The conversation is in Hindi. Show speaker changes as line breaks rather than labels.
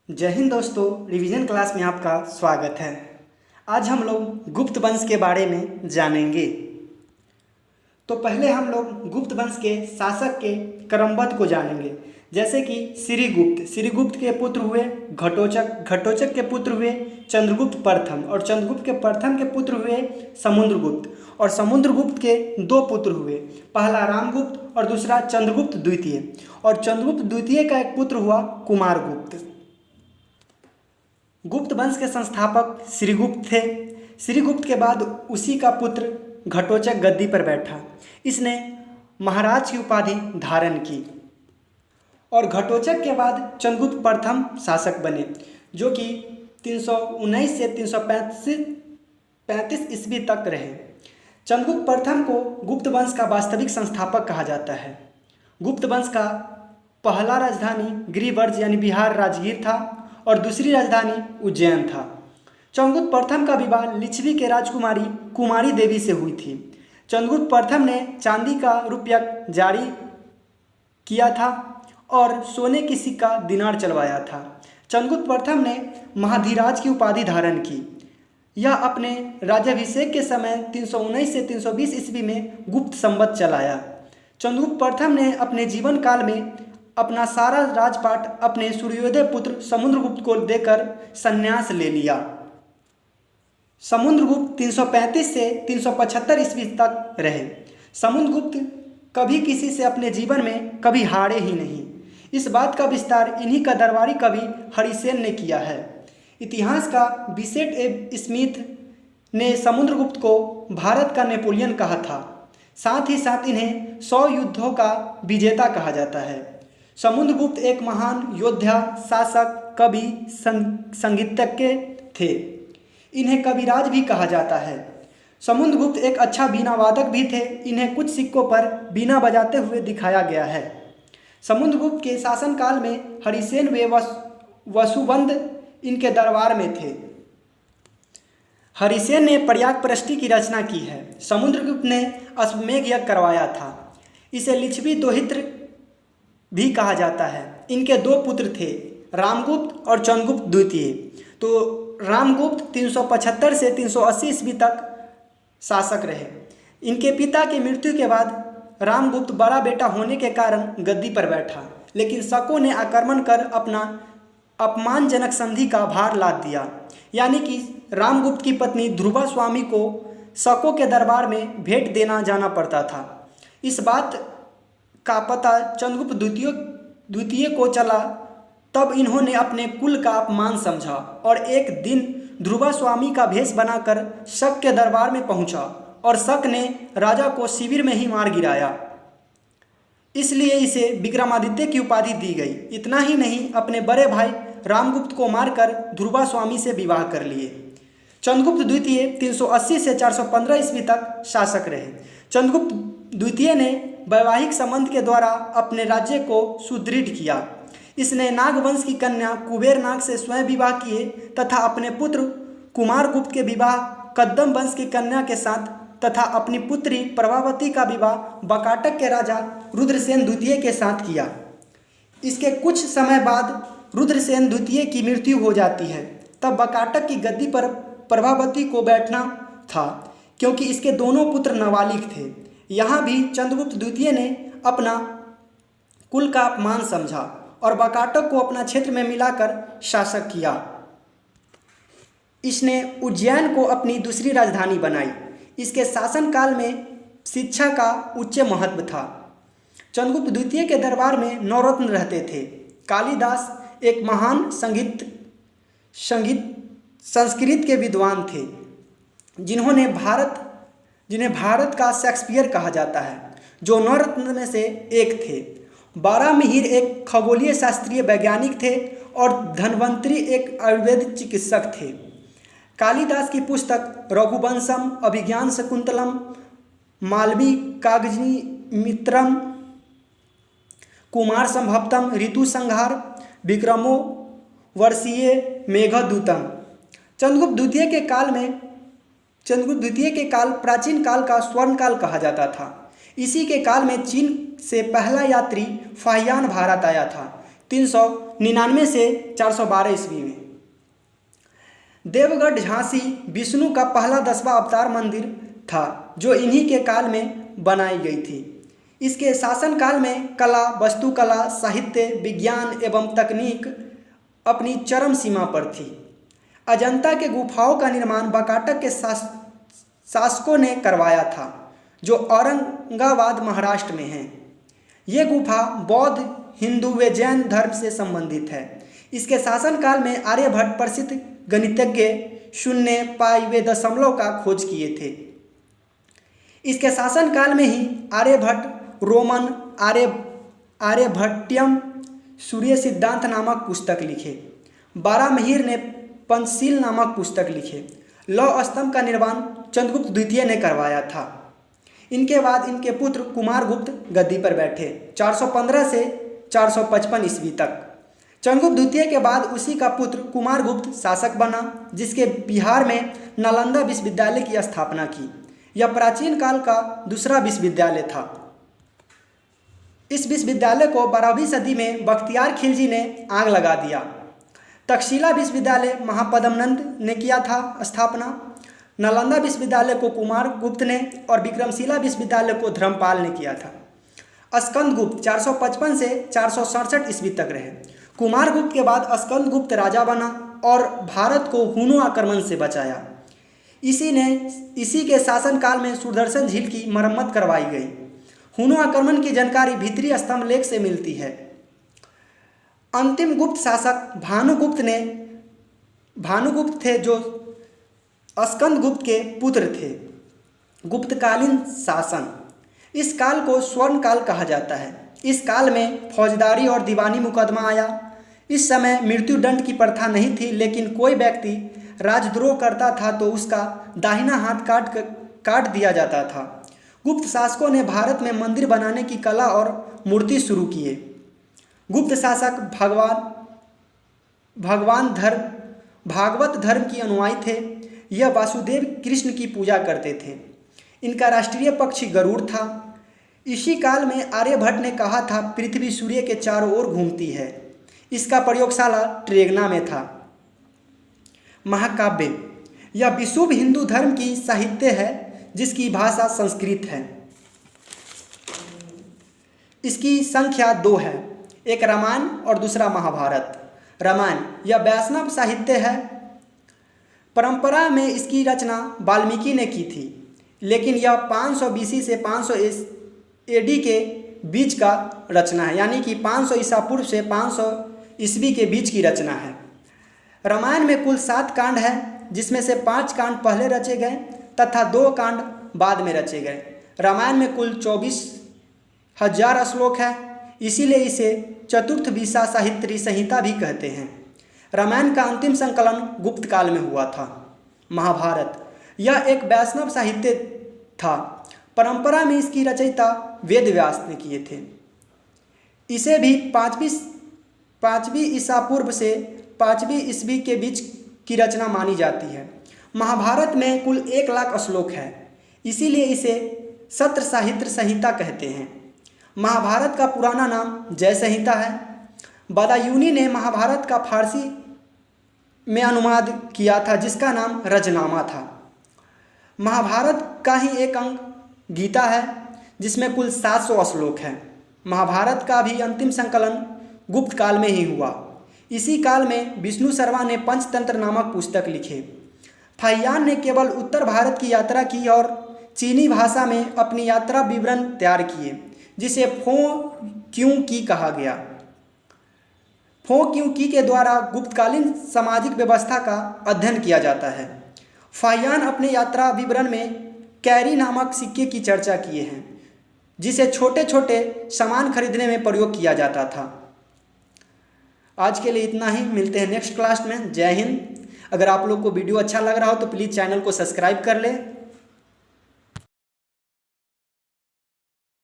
जय हिंद दोस्तों, रिवीजन क्लास में आपका स्वागत है। आज हम लोग गुप्त वंश के बारे में जानेंगे। तो पहले हम लोग गुप्त वंश के शासक के क्रमबद्ध को जानेंगे। जैसे कि श्रीगुप्त के पुत्र हुए घटोचक के पुत्र हुए चंद्रगुप्त प्रथम, और चंद्रगुप्त के प्रथम के पुत्र हुए समुद्रगुप्त, और समुद्रगुप्त के दो पुत्र हुए, पहला रामगुप्त और दूसरा चंद्रगुप्त द्वितीय। और चंद्रगुप्त द्वितीय का एक पुत्र हुआ कुमारगुप्त। गुप्त वंश के संस्थापक श्रीगुप्त थे। श्रीगुप्त के बाद उसी का पुत्र घटोचक गद्दी पर बैठा। इसने महाराज की उपाधि धारण की। और घटोचक के बाद चंद्रगुप्त प्रथम शासक बने, जो कि 319 से 335 ईस्वी तक रहे। चंद्रगुप्त प्रथम को गुप्त वंश का वास्तविक संस्थापक कहा जाता है। गुप्त वंश का पहला राजधानी गिरिवर्ज यानी बिहार राजगीर था, और दूसरी राजधानी उज्जैन था। चंद्रगुप्त प्रथम का विवाह लिच्छवी के राजकुमारी कुमारी देवी से हुई थी। चंद्रगुप्त प्रथम ने चांदी का रुपयक जारी किया था और सोने की सिक्का दिनार चलवाया था। चंद्रगुप्त प्रथम ने महाधिराज की उपाधि धारण की। यह अपने राज्याभिषेक के समय 319 से 320 ईस्वी में गुप्त संवत चलाया। चंद्रगुप्त प्रथम ने अपने जीवन काल में अपना सारा राजपाट अपने सूर्योदय पुत्र समुद्रगुप्त को देकर संन्यास ले लिया। समुद्रगुप्त 335 से 375 ईस्वी तक रहे। समुद्रगुप्त कभी किसी से अपने जीवन में कभी हारे ही नहीं। इस बात का विस्तार इन्हीं का दरबारी कवि हरिसेन ने किया है। इतिहास का बिसेट ए स्मिथ ने समुद्रगुप्त को भारत का नेपोलियन कहा था। साथ ही साथ इन्हें 100 युद्धों का विजेता कहा जाता है। समुद्रगुप्त एक महान योद्धा, शासक, कवि, संगीतज्ञ थे। इन्हें कविराज भी कहा जाता है। समुद्रगुप्त एक अच्छा वीणा वादक भी थे। इन्हें कुछ सिक्कों पर वीणा बजाते हुए दिखाया गया है। समुद्रगुप्त के शासनकाल में हरिसेन व वसुबंद इनके दरबार में थे। हरिसेन ने पर्यायपृष्टि की रचना की है। समुद्रगुप्त ने अश्वमेध यज्ञ करवाया था। इसे लिच्छवी दोहित्र भी कहा जाता है। इनके दो पुत्र थे, रामगुप्त और चंद्रगुप्त द्वितीय। तो रामगुप्त 375 से 380 ईस्वी तक शासक रहे। इनके पिता की मृत्यु के बाद रामगुप्त बड़ा बेटा होने के कारण गद्दी पर बैठा, लेकिन शकों ने आक्रमण कर अपना अपमानजनक संधि का भार लाद दिया। यानी कि रामगुप्त की पत्नी ध्रुवा स्वामी को शकों के दरबार में भेंट देना जाना पड़ता था। इस बात का पता चंद्रगुप्त द्वितीय को चला, तब इन्होंने अपने कुल का अपमान समझा और एक दिन ध्रुवा स्वामी का भेष बनाकर शक के दरबार में पहुंचा, और शक ने राजा को शिविर में ही मार गिराया। इसलिए इसे विक्रमादित्य की उपाधि दी गई। इतना ही नहीं, अपने बड़े भाई रामगुप्त को मारकर ध्रुवा स्वामी से विवाह कर लिए। चंद्रगुप्त द्वितीय 380 से 415 ईस्वी तक शासक रहे। चंद्रगुप्त द्वितीय ने वैवाहिक संबंध के द्वारा अपने राज्य को सुदृढ़ किया। इसने नागवंश की कन्या कुबेर नाग से स्वयं विवाह किए तथा अपने पुत्र कुमारगुप्त के विवाह कद्दम वंश की कन्या के साथ तथा अपनी पुत्री प्रभावती का विवाह बकाटक के राजा रुद्रसेन द्वितीय के साथ किया। इसके कुछ समय बाद रुद्रसेन द्वितीय की मृत्यु हो जाती है। तब बकाटक की गद्दी पर प्रभावती को बैठना था, क्योंकि इसके दोनों पुत्र नाबालिग थे। यहाँ भी चंद्रगुप्त द्वितीय ने अपना कुल का अपमान समझा और बकाटक को अपना क्षेत्र में मिलाकर शासक किया। इसने उज्जैन को अपनी दूसरी राजधानी बनाई। इसके शासनकाल में शिक्षा का उच्च महत्व था। चंद्रगुप्त द्वितीय के दरबार में नवरत्न रहते थे। कालिदास एक महान संस्कृत के विद्वान थे, जिन्हें भारत का शेक्सपियर कहा जाता है, जो नवरत्न में से एक थे। बारामिहिर एक खगोलीय शास्त्रीय वैज्ञानिक थे और धन्वंतरी एक आयुर्वेद चिकित्सक थे। कालिदास की पुस्तक रघुवंशम, अभिज्ञान शकुंतलम, मालवी कागजमित्रम, कुमार संभवतम, ऋतु संहार, विक्रमो वर्षीय मेघदूतम। चंद्रगुप्त द्वितीय के काल प्राचीन काल का स्वर्ण काल कहा जाता था। इसी के काल में चीन से पहला यात्री फाहियान भारत आया था। 399 से 412 ईस्वी में। देवगढ़ झांसी विष्णु का पहला 10वां अवतार मंदिर था जो इन्हीं के काल में बनाई गई थी। इसके शासनकाल में कला, वास्तुकला, साहित्य, विज्ञान एवं तकनीक अपनी चरम सीमा पर थी। अजंता के गुफाओं का निर्माण वाकाटक के शासकों ने करवाया था जो औरंगाबाद महाराष्ट्र में है। ये गुफा बौद्ध, हिंदू व जैन धर्म से संबंधित है। इसके शासनकाल में आर्यभट्ट प्रसिद्ध गणितज्ञ शून्य, पाई व दशमलव का खोज किए थे। इसके शासनकाल में ही आर्यभट्ट रोमन आर्यभट्टियम सूर्य सिद्धांत नामक पुस्तक लिखे। बारामहीर ने पंचशील नामक पुस्तक लिखे। लौह स्तंभ का निर्माण चंद्रगुप्त द्वितीय ने करवाया था। इनके बाद इनके पुत्र कुमारगुप्त गद्दी पर बैठे 415 से 455 ईस्वी तक। चंद्रगुप्त द्वितीय के बाद उसी का पुत्र कुमारगुप्त शासक बना, जिसके बिहार में नालंदा विश्वविद्यालय की स्थापना की। यह प्राचीन काल का दूसरा विश्वविद्यालय था। इस विश्वविद्यालय को 12वीं सदी में बख्तियार खिलजी ने आग लगा दिया। तक्षशिला विश्वविद्यालय महापद्मनंद ने किया था स्थापना। नालंदा विश्वविद्यालय को कुमारगुप्त ने और विक्रमशिला विश्वविद्यालय को धर्मपाल ने किया था। स्कंदगुप्त 455 से 467 ईस्वी तक रहे। कुमारगुप्त के बाद स्कंदगुप्त राजा बना और भारत को हुनो आक्रमण से बचाया। इसी के शासनकाल में सुदर्शन झील की मरम्मत करवाई गई। हुनो आक्रमण की जानकारी भीतरी स्तंभ लेख से मिलती है। अंतिम गुप्त शासक भानुगुप्त थे जो स्कंदगुप्त के पुत्र थे। गुप्तकालीन शासन, इस काल को स्वर्ण काल कहा जाता है। इस काल में फौजदारी और दीवानी मुकदमा आया। इस समय मृत्युदंड की प्रथा नहीं थी, लेकिन कोई व्यक्ति राजद्रोह करता था तो उसका दाहिना हाथ काट दिया जाता था। गुप्त शासकों ने भारत में मंदिर बनाने की कला और मूर्ति शुरू किए। गुप्त शासक भागवत धर्म की अनुयायी थे। यह वासुदेव कृष्ण की पूजा करते थे। इनका राष्ट्रीय पक्षी गरुड़ था। इसी काल में आर्यभट्ट ने कहा था पृथ्वी सूर्य के चारों ओर घूमती है। इसका प्रयोगशाला ट्रेगना में था। महाकाव्य, यह विशुद्ध हिंदू धर्म की साहित्य है जिसकी भाषा संस्कृत है। इसकी संख्या 2 है, एक रामायण और दूसरा महाभारत। रामायण यह वैष्णव साहित्य है। परंपरा में इसकी रचना वाल्मीकि ने की थी, लेकिन यह 500 BC से 500 AD के बीच का रचना है, यानी कि 500 ईसा पूर्व से 500 ईस्वी के बीच की रचना है। रामायण में कुल 7 कांड हैं, जिसमें से 5 कांड पहले रचे गए तथा 2 कांड बाद में रचे गए। रामायण में कुल 24,000 श्लोक है, इसीलिए इसे चतुर्थ विशा साहित्य संहिता भी कहते हैं। रामायण का अंतिम संकलन गुप्त काल में हुआ था। महाभारत यह एक वैष्णव साहित्य था। परंपरा में इसकी रचयिता वेद व्यास ने किए थे। इसे भी 5वीं ईसा पूर्व से 5वीं ईस्वी के बीच की रचना मानी जाती है। महाभारत में कुल 1 लाख श्लोक है, इसीलिए इसे सत्र साहित्य संहिता कहते हैं। महाभारत का पुराना नाम जय संहिता है। बदायूनी ने महाभारत का फारसी में अनुवाद किया था, जिसका नाम रजनामा था। महाभारत का ही एक अंग गीता है, जिसमें कुल 700 श्लोक हैं। महाभारत का भी अंतिम संकलन गुप्त काल में ही हुआ। इसी काल में विष्णु शर्मा ने पंचतंत्र नामक पुस्तक लिखे। फाहियान ने केवल उत्तर भारत की यात्रा की और चीनी भाषा में अपनी यात्रा विवरण तैयार किए, जिसे फो क्यों की कहा गया। फो क्यों की के द्वारा गुप्तकालीन सामाजिक व्यवस्था का अध्ययन किया जाता है। फाहियान अपने यात्रा विवरण में कैरी नामक सिक्के की चर्चा किए हैं, जिसे छोटे छोटे सामान खरीदने में प्रयोग किया जाता था। आज के लिए इतना ही, मिलते हैं नेक्स्ट क्लास में। जय हिंद। अगर आप लोग को वीडियो अच्छा लग रहा हो तो प्लीज़ चैनल को सब्सक्राइब कर लें